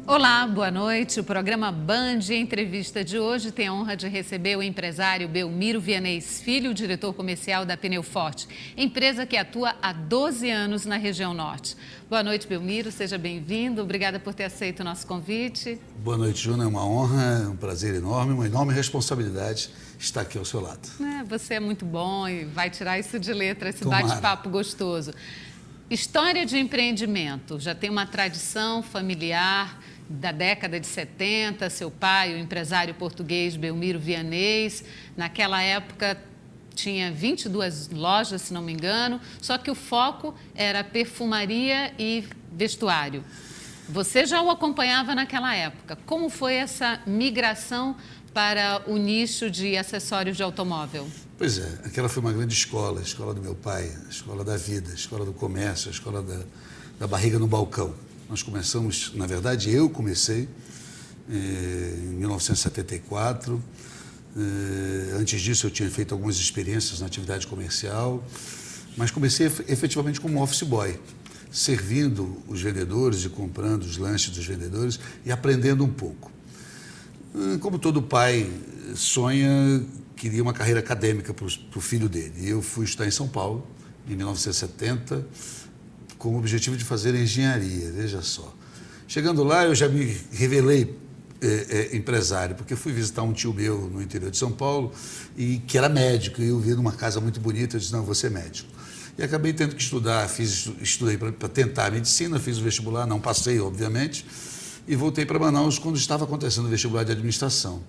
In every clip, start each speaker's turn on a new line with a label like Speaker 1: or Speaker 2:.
Speaker 1: Olá, boa noite. O programa Band Entrevista de hoje tem a honra de receber o empresário Belmiro Vianês Filho, diretor comercial da Pneu Forte, empresa que atua há 12 anos na região norte. Boa noite, Belmiro, seja bem-vindo. Obrigada por ter aceito o nosso convite.
Speaker 2: Boa noite, Juna. É uma honra, um prazer enorme, uma enorme responsabilidade estar aqui ao seu lado.
Speaker 1: Você é muito bom e vai tirar isso de letra, esse
Speaker 2: Tomara.
Speaker 1: bate-papo gostoso. História de empreendimento, já tem uma tradição familiar da década de 70, seu pai, o empresário português Belmiro Vianês, naquela época tinha 22 lojas, se não me engano, só que o foco era perfumaria e vestuário. Você já o acompanhava naquela época. Como foi essa migração para o nicho de acessórios de automóvel?
Speaker 2: Pois é, aquela foi uma grande escola, a escola do meu pai, a escola da vida, a escola do comércio, a escola da barriga no balcão. Nós começamos, na verdade, eu comecei em 1974. Antes disso, eu tinha feito algumas experiências na atividade comercial, mas comecei efetivamente como office boy, servindo os vendedores e comprando os lanches dos vendedores e aprendendo um pouco. Como todo pai sonha, queria uma carreira acadêmica para o filho dele. E eu fui estudar em São Paulo, em 1970, com o objetivo de fazer engenharia, veja só. Chegando lá, eu já me revelei empresário, porque fui visitar um tio meu no interior de São Paulo, e que era médico, e eu vi numa casa muito bonita, eu disse, não, eu vou ser médico. E acabei tendo que estudar, estudei para tentar a medicina, fiz o vestibular, não passei, obviamente, e voltei para Manaus quando estava acontecendo o vestibular de administração.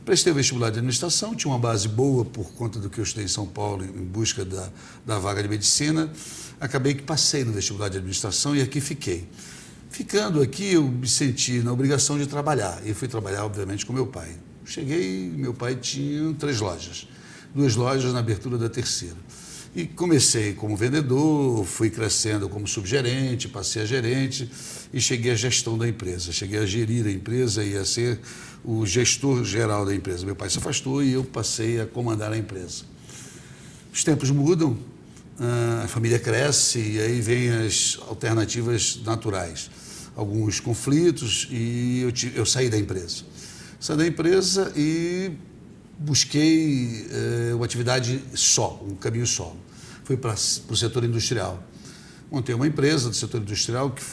Speaker 2: Prestei o vestibular de administração, tinha uma base boa por conta do que eu estudei em São Paulo em busca da vaga de medicina. Acabei que passei no vestibular de administração e aqui fiquei. Ficando aqui, eu me senti na obrigação de trabalhar. E fui trabalhar, obviamente, com meu pai. Cheguei, meu pai tinha 3 lojas. 2 lojas na abertura da 3ª. E comecei como vendedor, fui crescendo como subgerente, passei a gerente e cheguei à gestão da empresa. Cheguei a gerir a empresa e a ser o gestor geral da empresa. Meu pai se afastou e eu passei a comandar a empresa. Os tempos mudam, a família cresce e aí vêm as alternativas naturais. Alguns conflitos e eu saí da empresa. Saí da empresa e busquei uma atividade só, um caminho solo. Fui para o setor industrial. Montei uma empresa do setor industrial que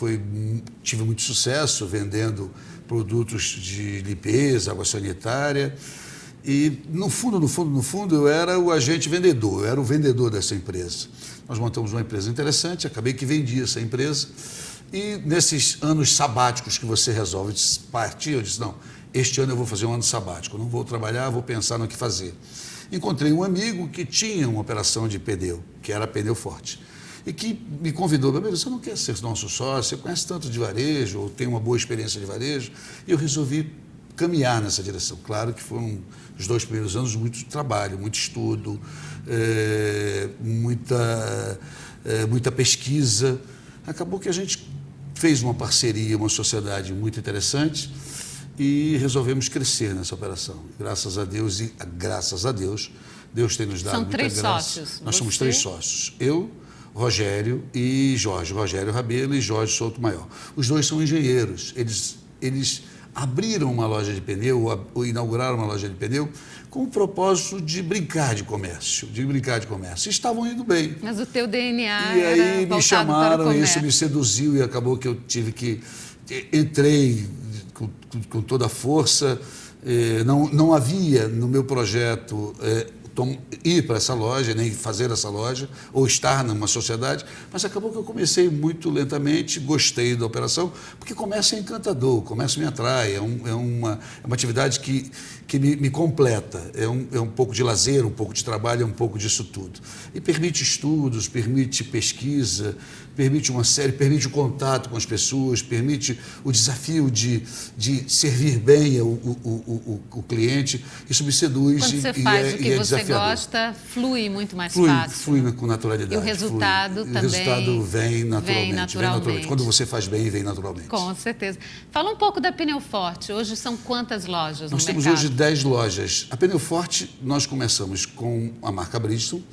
Speaker 2: tive muito sucesso, vendendo produtos de limpeza, água sanitária. E, no fundo, eu era o agente vendedor, eu era o vendedor dessa empresa. Nós montamos uma empresa interessante, acabei que vendi essa empresa. E nesses anos sabáticos que você resolve partir, eu disse, não, este ano eu vou fazer um ano sabático, não vou trabalhar, vou pensar no que fazer. Encontrei um amigo que tinha uma operação de pneu, que era a Pneu Forte, e que me convidou, Belmiro, você não quer ser nosso sócio, você conhece tanto de varejo, ou tem uma boa experiência de varejo, e eu resolvi caminhar nessa direção. Claro que foram os 2 primeiros anos muito trabalho, muito estudo, muita pesquisa. Acabou que a gente fez uma parceria, uma sociedade muito interessante e resolvemos crescer nessa operação. Graças a Deus, Deus tem nos dado muita graça.
Speaker 1: São 3 sócios.
Speaker 2: Nós somos 3 sócios. Eu, Rogério e Jorge. Rogério Rabelo e Jorge Souto Maior. Os 2 são engenheiros. Eles abriram uma loja de pneu, ou inauguraram uma loja de pneu, com o propósito de brincar de comércio, Estavam indo bem.
Speaker 1: Mas o teu DNA
Speaker 2: e
Speaker 1: era
Speaker 2: aí me chamaram, e isso me seduziu e acabou que eu tive que... Entrei com toda a força, não havia no meu projeto ir para essa loja, nem fazer essa loja, ou estar numa sociedade, mas acabou que eu comecei muito lentamente, gostei da operação, porque comércio é encantador, o comércio me atrai, é uma atividade que me completa, é um pouco de lazer, um pouco de trabalho, é um pouco disso tudo. E permite estudos, permite pesquisa, permite o contato com as pessoas, permite o desafio de servir bem o cliente. Isso me seduz.
Speaker 1: Quando você faz o que você gosta, flui muito mais fácil.
Speaker 2: Flui com naturalidade.
Speaker 1: E o resultado também.
Speaker 2: O resultado vem naturalmente. Quando você faz bem, vem naturalmente.
Speaker 1: Com certeza. Fala um pouco da Pneu Forte. Hoje são quantas lojas no mercado?
Speaker 2: Nós temos hoje 10 lojas. A Pneu Forte, nós começamos com a marca Bridgestone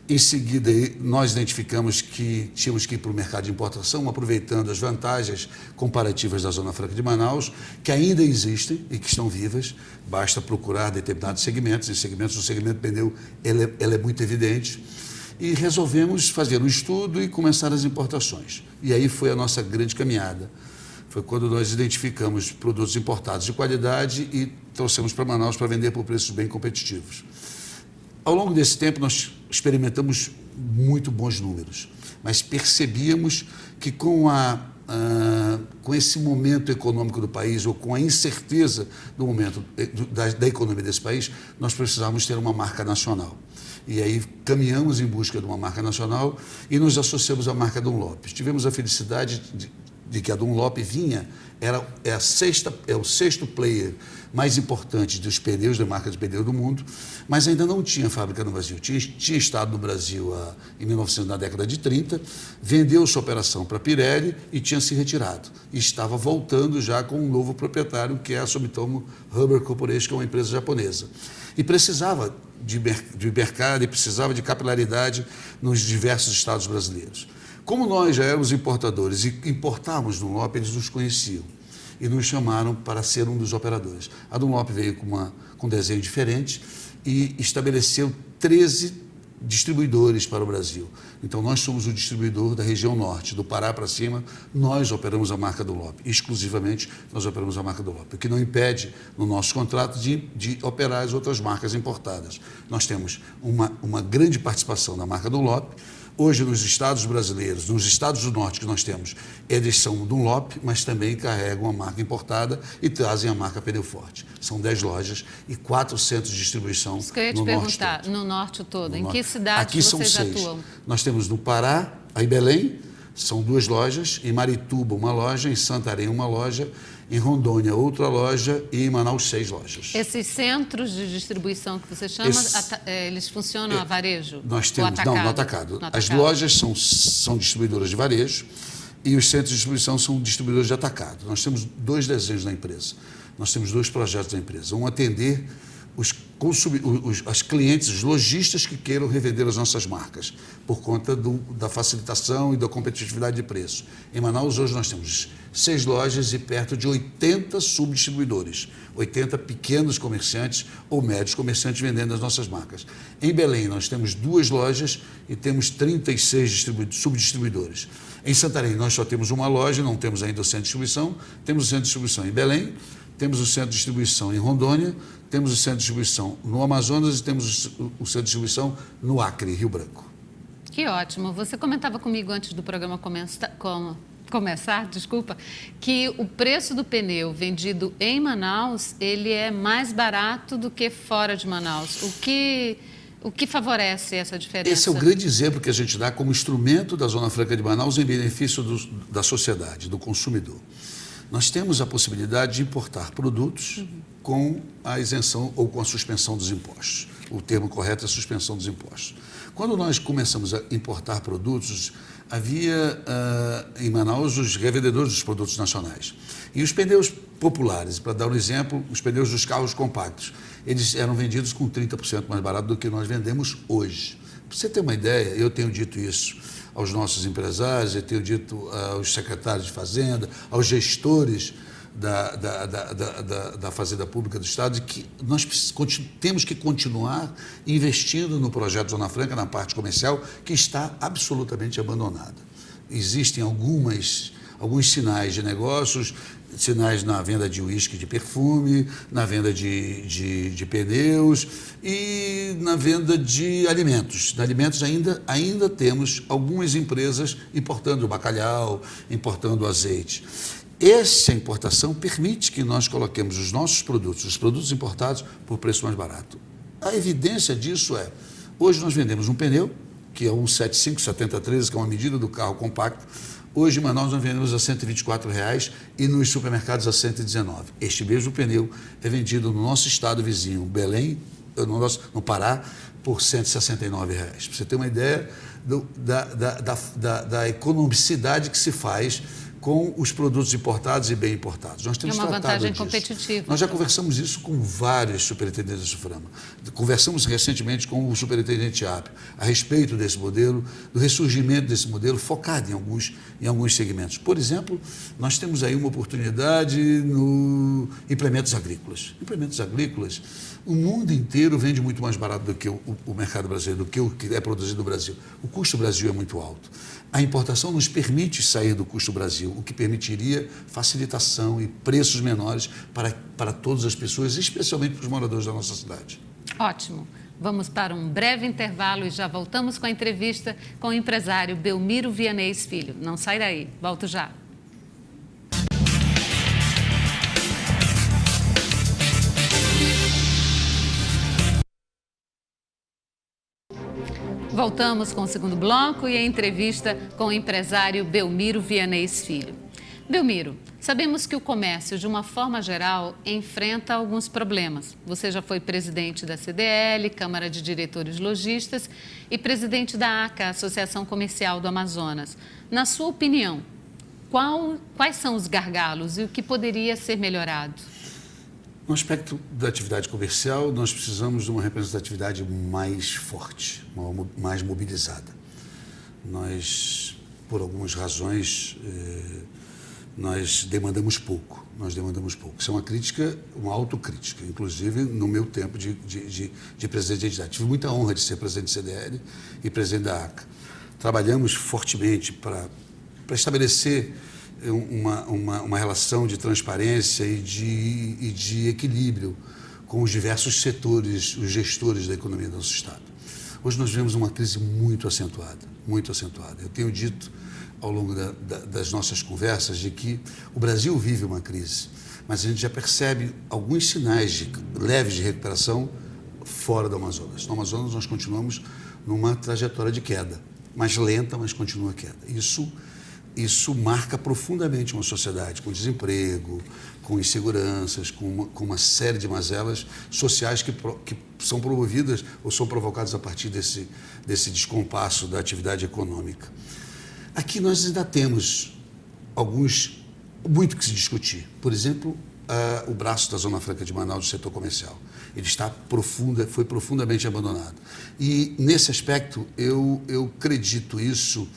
Speaker 2: Em seguida, nós identificamos que tínhamos que ir para o mercado de importação, aproveitando as vantagens comparativas da Zona Franca de Manaus, que ainda existem e que estão vivas. Basta procurar determinados segmentos, e segmentos, o segmento pneu ela é muito evidente. E resolvemos fazer um estudo e começar as importações. E aí foi a nossa grande caminhada. Foi quando nós identificamos produtos importados de qualidade e trouxemos para Manaus para vender por preços bem competitivos. Ao longo desse tempo, nós experimentamos muito bons números, mas percebíamos que com esse momento econômico do país, ou com a incerteza do momento da economia desse país, nós precisávamos ter uma marca nacional. E aí caminhamos em busca de uma marca nacional e nos associamos à marca Dunlop. Tivemos a felicidade de que a Dunlop é o sexto player mais importante dos pneus, da marca de pneu do mundo, mas ainda não tinha fábrica no Brasil. Tinha estado no Brasil em 1900, na década de 30, vendeu sua operação para a Pirelli e tinha se retirado. E estava voltando já com um novo proprietário, que é a Sumitomo Rubber Corporation, que é uma empresa japonesa. E precisava de mercado e precisava de capilaridade nos diversos estados brasileiros. Como nós já éramos importadores e importávamos Dunlop, eles nos conheciam e nos chamaram para ser um dos operadores. A Dunlop veio com um desenho diferente e estabeleceu 13 distribuidores para o Brasil. Então, nós somos o distribuidor da região norte, do Pará para cima, nós operamos a marca Dunlop. Exclusivamente, nós operamos a marca Dunlop, o que não impede, no nosso contrato, de operar as outras marcas importadas. Nós temos uma grande participação na marca Dunlop. Hoje, nos estados brasileiros, nos estados do norte que nós temos, eles são Dunlop, mas também carregam a marca importada e trazem a marca Pneu Forte. São 10 lojas e 4 centros de distribuição.
Speaker 1: Isso que eu ia te perguntar, no norte todo. Em que cidades
Speaker 2: aqui
Speaker 1: vocês
Speaker 2: são 6.
Speaker 1: atuam?
Speaker 2: Nós temos no Pará, em Belém, são 2 lojas, em Marituba uma loja, em Santarém uma loja, em Rondônia outra loja e em Manaus 6 lojas.
Speaker 1: Esses centros de distribuição que você chama, eles funcionam a varejo?
Speaker 2: Nós temos,
Speaker 1: atacado?
Speaker 2: Não, no atacado. As lojas são distribuidoras de varejo e os centros de distribuição são distribuidores de atacado. Nós temos 2 desenhos na empresa, nós temos 2 projetos da empresa. Um, atender as clientes, os lojistas que queiram revender as nossas marcas, por conta da facilitação e da competitividade de preço. Em Manaus, hoje, nós temos 6 lojas e perto de 80 subdistribuidores, 80 pequenos comerciantes ou médios comerciantes vendendo as nossas marcas. Em Belém, nós temos 2 lojas e temos 36 subdistribuidores. Em Santarém, nós só temos uma loja, não temos ainda o centro de distribuição, temos o centro de distribuição em Belém, temos o centro de distribuição em Rondônia, temos o centro de distribuição no Amazonas e temos o centro de distribuição no Acre, Rio Branco.
Speaker 1: Que ótimo. Você comentava comigo antes do programa começar, que o preço do pneu vendido em Manaus, ele é mais barato do que fora de Manaus. O que favorece essa diferença?
Speaker 2: Esse é o grande exemplo que a gente dá como instrumento da Zona Franca de Manaus em benefício da sociedade, do consumidor. Nós temos a possibilidade de importar produtos com a isenção ou com a suspensão dos impostos. O termo correto é suspensão dos impostos. Quando nós começamos a importar produtos, havia em Manaus os revendedores dos produtos nacionais. E os pneus populares, para dar um exemplo, os pneus dos carros compactos, eles eram vendidos com 30% mais barato do que nós vendemos hoje. Para você ter uma ideia, eu tenho dito isso aos nossos empresários, eu tenho dito aos secretários de Fazenda, aos gestores da Fazenda Pública do Estado, que nós temos que continuar investindo no projeto Zona Franca, na parte comercial, que está absolutamente abandonada. Existem alguns sinais de negócios, sinais na venda de uísque de perfume, na venda de pneus e na venda de alimentos. De alimentos ainda temos algumas empresas importando bacalhau, importando azeite. Essa importação permite que nós coloquemos os nossos produtos, os produtos importados, por preço mais barato. A evidência disso é, hoje nós vendemos um pneu, que é um 75-70-13, que é uma medida do carro compacto. Hoje, em Manaus, nós vendemos a R$ 124,00 e nos supermercados a R$ 119. Este mesmo pneu é vendido no nosso estado vizinho, Belém, no Pará, por R$ 169,00. Para você ter uma ideia da economicidade que se faz com os produtos importados e bem importados. Nós temos
Speaker 1: uma
Speaker 2: tratado
Speaker 1: vantagem
Speaker 2: disso.
Speaker 1: competitiva.
Speaker 2: Nós já conversamos isso com vários superintendentes da SUFRAMA. Conversamos recentemente com o superintendente Apio a respeito desse modelo, do ressurgimento desse modelo focado em alguns segmentos. Por exemplo, nós temos aí uma oportunidade no implementos agrícolas. Implementos agrícolas, o mundo inteiro vende muito mais barato do que o mercado brasileiro, do que o que é produzido no Brasil. O custo do Brasil é muito alto. A importação nos permite sair do custo Brasil, o que permitiria facilitação e preços menores para todas as pessoas, especialmente para os moradores da nossa cidade.
Speaker 1: Ótimo. Vamos para um breve intervalo e já voltamos com a entrevista com o empresário Belmiro Vianês Filho. Não sai daí, volto já. Voltamos com o segundo bloco e a entrevista com o empresário Belmiro Vianês Filho. Belmiro, sabemos que o comércio, de uma forma geral, enfrenta alguns problemas. Você já foi presidente da CDL, Câmara de Diretores Lojistas, e presidente da ACA, Associação Comercial do Amazonas. Na sua opinião, quais são os gargalos e o que poderia ser melhorado?
Speaker 2: No aspecto da atividade comercial, nós precisamos de uma representatividade mais forte, mais mobilizada. Nós, por algumas razões, nós demandamos pouco. Isso é uma crítica, uma autocrítica, inclusive no meu tempo de presidente da entidade. Tive muita honra de ser presidente da CDL e presidente da ACA. Trabalhamos fortemente para estabelecer uma relação de transparência e de equilíbrio com os diversos setores, os gestores da economia do nosso Estado. Hoje nós vivemos uma crise muito acentuada, muito acentuada. Eu tenho dito ao longo das nossas conversas de que o Brasil vive uma crise, mas a gente já percebe alguns sinais leves de recuperação fora do Amazonas. No Amazonas nós continuamos numa trajetória de queda, mais lenta, mas continua a queda. Isso marca profundamente uma sociedade com desemprego, com inseguranças, com uma série de mazelas sociais que são promovidas ou são provocadas a partir desse descompasso da atividade econômica. Aqui nós ainda temos muito que se discutir. Por exemplo, o braço da Zona Franca de Manaus do setor comercial. Ele foi profundamente abandonado. E, nesse aspecto, eu acredito isso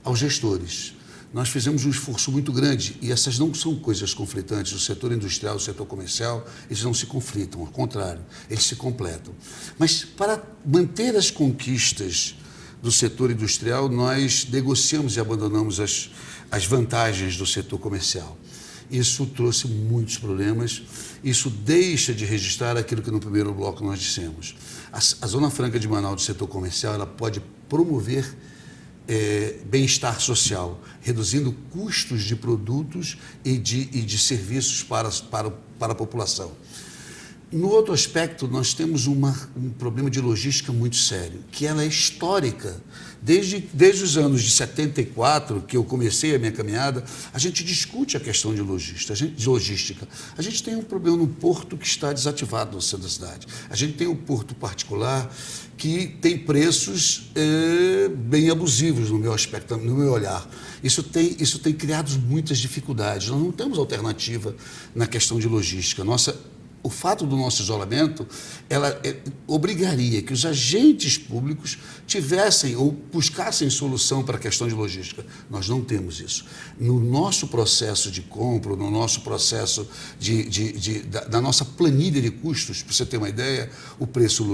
Speaker 2: aos gestores. Nós fizemos um esforço muito grande e essas não são coisas conflitantes. O setor industrial, o setor comercial, eles não se conflitam, ao contrário, eles se completam. Mas para manter as conquistas do setor industrial, nós negociamos e abandonamos as vantagens do setor comercial. Isso trouxe muitos problemas, isso deixa de registrar aquilo que no primeiro bloco nós dissemos. A Zona Franca de Manaus do setor comercial, ela pode promover bem-estar social, reduzindo custos de produtos e de serviços para a população. No outro aspecto, nós temos um problema de logística muito sério, que ela é histórica. Desde os anos de 74, que eu comecei a minha caminhada, a gente discute a questão de logística. A gente tem um problema no porto que está desativado no centro da cidade. A gente tem um porto particular que tem preços bem abusivos no meu aspecto, no meu olhar. Isso tem criado muitas dificuldades. Nós não temos alternativa na questão de logística. O fato do nosso isolamento, ela obrigaria que os agentes públicos tivessem ou buscassem solução para a questão de logística. Nós não temos isso. No nosso processo de compra, no nosso processo da nossa planilha de custos, para você ter uma ideia, o preço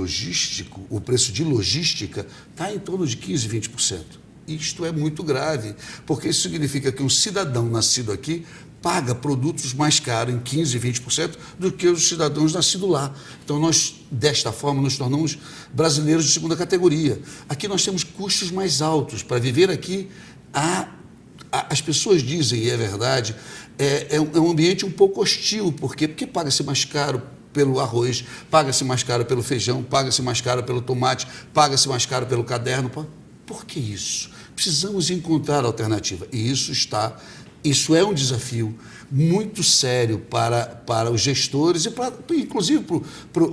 Speaker 2: de logística está em torno de 15%, 20%. Isto é muito grave, porque isso significa que um cidadão nascido aqui paga produtos mais caros em 15%, 20% do que os cidadãos nascidos lá. Então, nós, desta forma, nos tornamos brasileiros de segunda categoria. Aqui nós temos custos mais altos. Para viver aqui, as pessoas dizem, e é verdade, é um ambiente um pouco hostil. Por quê? Porque paga-se mais caro pelo arroz, paga-se mais caro pelo feijão, paga-se mais caro pelo tomate, paga-se mais caro pelo caderno. Por que isso? Precisamos encontrar alternativa. E isso é um desafio muito sério para os gestores e, inclusive,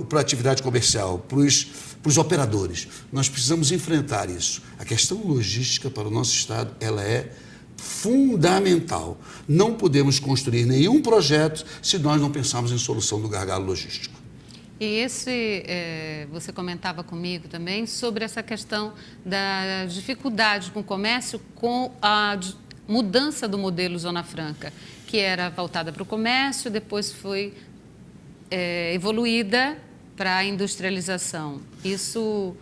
Speaker 2: para a atividade comercial, para os operadores. Nós precisamos enfrentar isso. A questão logística para o nosso Estado ela é fundamental. Não podemos construir nenhum projeto se nós não pensarmos em solução do gargalo logístico.
Speaker 1: E você comentava comigo também sobre essa questão da dificuldade com o comércio com a mudança do modelo Zona Franca, que era voltada para o comércio, depois foi evoluída para a industrialização. Isso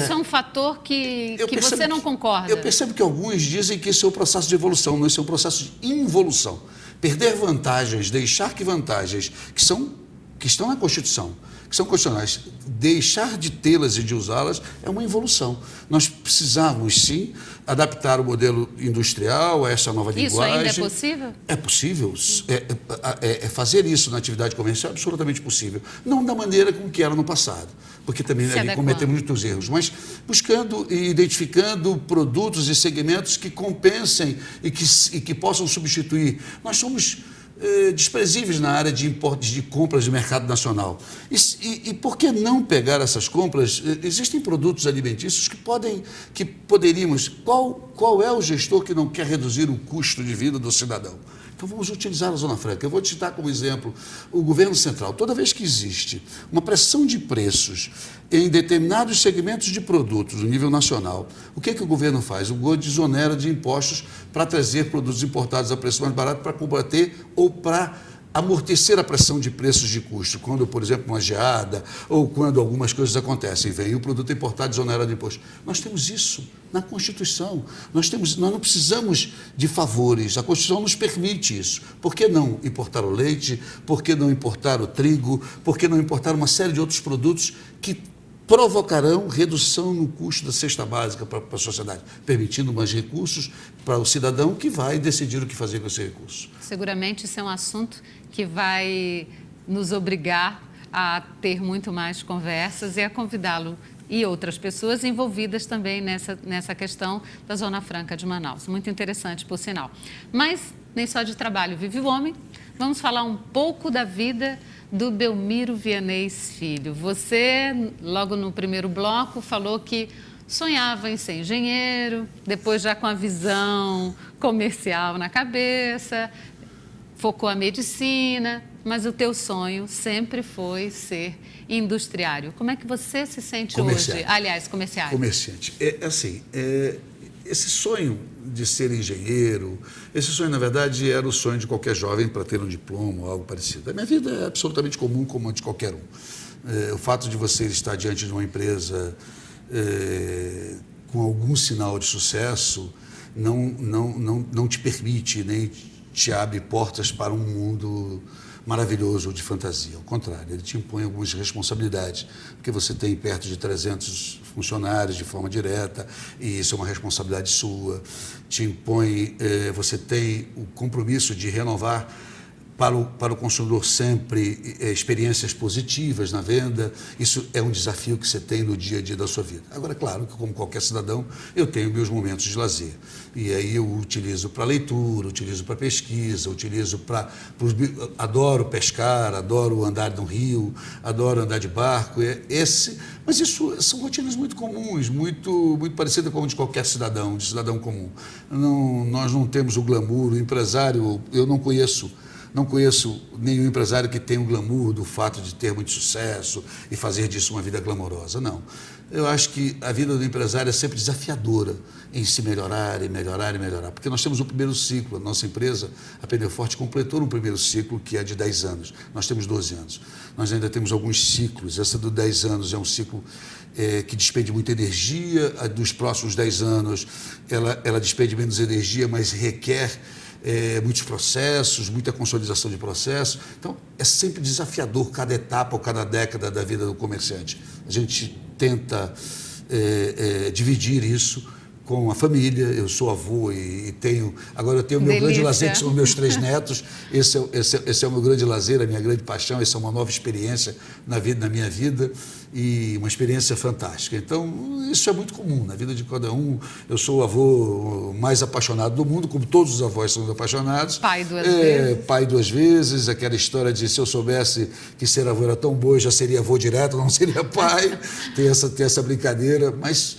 Speaker 1: é um fator que você não concorda?
Speaker 2: Eu percebo que alguns dizem que isso é um processo de evolução, não, isso é um processo de involução. Perder vantagens, deixar que vantagens que estão na Constituição, que são constitucionais, deixar de tê-las e de usá-las é uma involução. Nós precisamos, sim, adaptar o modelo industrial a essa nova linguagem.
Speaker 1: Isso ainda é possível?
Speaker 2: É possível. Fazer isso na atividade comercial é absolutamente possível. Não da maneira com que era no passado, porque também ali cometemos muitos erros, mas buscando e identificando produtos e segmentos que compensem e que possam substituir. Nós somos desprezíveis na área de compras de mercado nacional. E por que não pegar essas compras? Existem produtos alimentícios que poderíamos... Qual é o gestor que não quer reduzir o custo de vida do cidadão? Então vamos utilizar a Zona Franca. Eu vou te citar como exemplo o governo central. Toda vez que existe uma pressão de preços em determinados segmentos de produtos no nível nacional, o que o governo faz? O governo desonera de impostos para trazer produtos importados a preço mais barato para combater ou para amortecer a pressão de preços de custo. Quando, por exemplo, uma geada ou quando algumas coisas acontecem, vem o produto importado desonerado de imposto. Nós temos isso na Constituição. Nós não precisamos de favores. A Constituição nos permite isso. Por que não importar o leite? Por que não importar o trigo? Por que não importar uma série de outros produtos que provocarão redução no custo da cesta básica para a sociedade, permitindo mais recursos para o cidadão que vai decidir o que fazer com esse recurso.
Speaker 1: Seguramente isso é um assunto que vai nos obrigar a ter muito mais conversas e a convidá-lo e outras pessoas envolvidas também nessa questão da Zona Franca de Manaus. Muito interessante, por sinal. Mas nem só de trabalho vive o homem. Vamos falar um pouco da vida do Belmiro Vianês Filho. Você, logo no primeiro bloco, falou que sonhava em ser engenheiro, depois já com a visão comercial na cabeça, focou a medicina, mas o teu sonho sempre foi ser industriário. Como é que você se sente hoje? Aliás, comerciário.
Speaker 2: Comerciante. Esse sonho de ser engenheiro, esse sonho, na verdade, era o sonho de qualquer jovem para ter um diploma ou algo parecido. A minha vida é absolutamente comum, como a de qualquer um. O fato de você estar diante de uma empresa com algum sinal de sucesso não te permite, nem te abre portas para um mundo maravilhoso de fantasia. Ao contrário, ele te impõe algumas responsabilidades, porque você tem perto de 300 funcionários de forma direta, e isso é uma responsabilidade sua. Te impõe, você tem o compromisso de renovar para o consumidor sempre experiências positivas na venda. Isso é um desafio que você tem no dia a dia da sua vida. Agora, claro que, como qualquer cidadão, eu tenho meus momentos de lazer. E aí eu utilizo para leitura, utilizo para pesquisa, adoro pescar, adoro andar no rio, adoro andar de barco. Mas isso são rotinas muito comuns, muito parecidas com a de qualquer cidadão, de cidadão comum. Nós não temos o glamour, o empresário, eu não conheço nenhum empresário que tenha o glamour do fato de ter muito sucesso e fazer disso uma vida glamourosa. Não. Eu acho que a vida do empresário é sempre desafiadora em se melhorar e melhorar e melhorar. Porque nós temos o primeiro ciclo. A nossa empresa, a Pneu Forte, completou um primeiro ciclo que é de 10 anos. Nós temos 12 anos. Nós ainda temos alguns ciclos. Essa do 10 anos é um ciclo que despende muita energia. A dos próximos 10 anos, ela despende menos energia, mas requer muitos processos, muita consolidação de processos. Então, é sempre desafiador cada etapa ou cada década da vida do comerciante. A gente tenta dividir isso com a família. Eu sou avô agora eu tenho o meu grande lazer, que são os meus 3 netos. Esse é o meu grande lazer, a minha grande paixão. Essa é uma nova experiência na minha vida, e uma experiência fantástica. Então, isso é muito comum na vida de cada um. Eu sou o avô mais apaixonado do mundo, como todos os avós são apaixonados.
Speaker 1: Pai 2 vezes.
Speaker 2: Pai 2 vezes, aquela história de se eu soubesse que ser avô era tão bom, eu já seria avô direto, não seria pai. Tem essa brincadeira, mas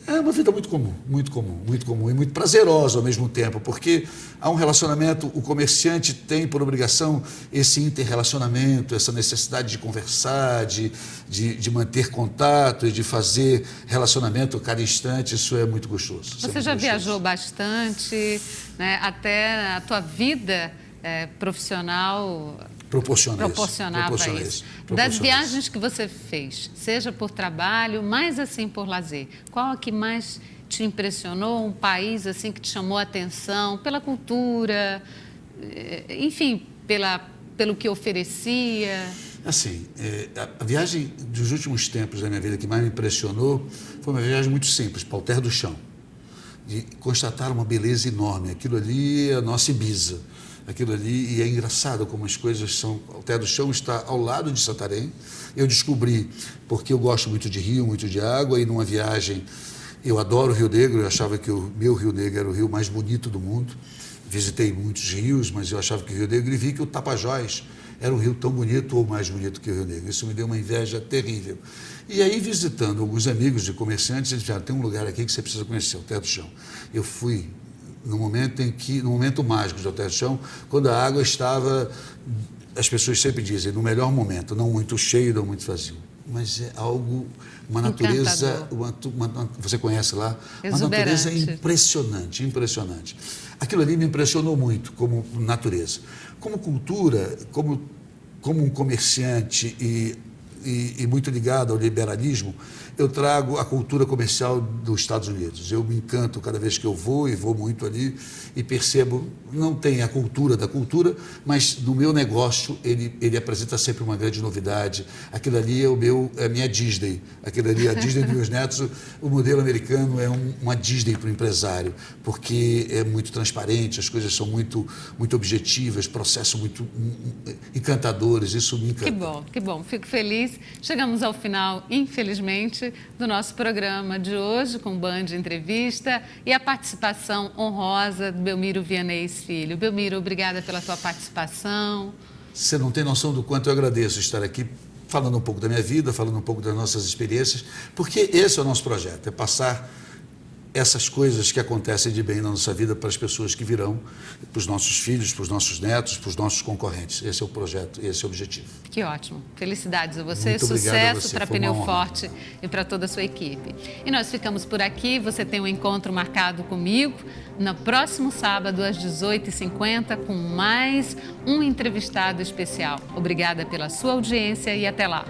Speaker 2: É uma vida muito comum, muito comum, muito comum e muito prazerosa ao mesmo tempo, porque há um relacionamento, o comerciante tem por obrigação esse interrelacionamento, essa necessidade de conversar, de manter contato e de fazer relacionamento a cada instante, isso é muito gostoso.
Speaker 1: Você já viajou bastante, né? Até a tua vida profissional proporcionava isso. Das viagens que você fez, seja por trabalho, mais assim por lazer, qual a que mais te impressionou? Um país assim que te chamou a atenção pela cultura, enfim, pelo que oferecia?
Speaker 2: Assim, a viagem dos últimos tempos da minha vida que mais me impressionou foi uma viagem muito simples, para o Alter do Chão, de constatar uma beleza enorme. Aquilo ali é a nossa Ibiza. Aquilo ali, e é engraçado como as coisas são. O Alter do Chão está ao lado de Santarém. Eu descobri, porque eu gosto muito de rio, muito de água, e numa viagem, eu adoro o Rio Negro, eu achava que o meu Rio Negro era o rio mais bonito do mundo. Visitei muitos rios, mas eu achava que o Rio Negro, e vi que o Tapajós era um rio tão bonito ou mais bonito que o Rio Negro. Isso me deu uma inveja terrível. E aí, visitando alguns amigos de comerciantes, eles disseram, tem um lugar aqui que você precisa conhecer, o Alter do Chão. Eu fui no momento mágico do Alter do Chão, quando a água estava, as pessoas sempre dizem, no melhor momento, não muito cheio, não muito vazio. Mas é algo, uma natureza, você conhece lá? Uma natureza impressionante, impressionante. Aquilo ali me impressionou muito como natureza. Como cultura, como um comerciante e muito ligado ao liberalismo, eu trago a cultura comercial dos Estados Unidos. Eu me encanto cada vez que eu vou, e vou muito ali, e percebo, não tem a cultura da cultura, mas no meu negócio ele apresenta sempre uma grande novidade. Aquilo ali é a minha Disney. Aquilo ali é a Disney dos meus netos. O modelo americano é uma Disney para o empresário, porque é muito transparente, as coisas são muito, muito objetivas, processos muito encantadores, isso me encanta.
Speaker 1: Que bom, que bom. Fico feliz. Chegamos ao final, infelizmente, do nosso programa de hoje, com Band Entrevista e a participação honrosa do Belmiro Vianês Filho. Belmiro, obrigada pela tua participação.
Speaker 2: Você não tem noção do quanto eu agradeço estar aqui falando um pouco da minha vida, falando um pouco das nossas experiências, porque esse é o nosso projeto, é passar essas coisas que acontecem de bem na nossa vida para as pessoas que virão, para os nossos filhos, para os nossos netos, para os nossos concorrentes. Esse é o projeto, esse é o objetivo.
Speaker 1: Que ótimo. Felicidades a você,
Speaker 2: Muito
Speaker 1: sucesso para Pneu Forte e para toda a sua equipe. E nós ficamos por aqui. Você tem um encontro marcado comigo no próximo sábado, às 18h50, com mais um entrevistado especial. Obrigada pela sua audiência e até lá.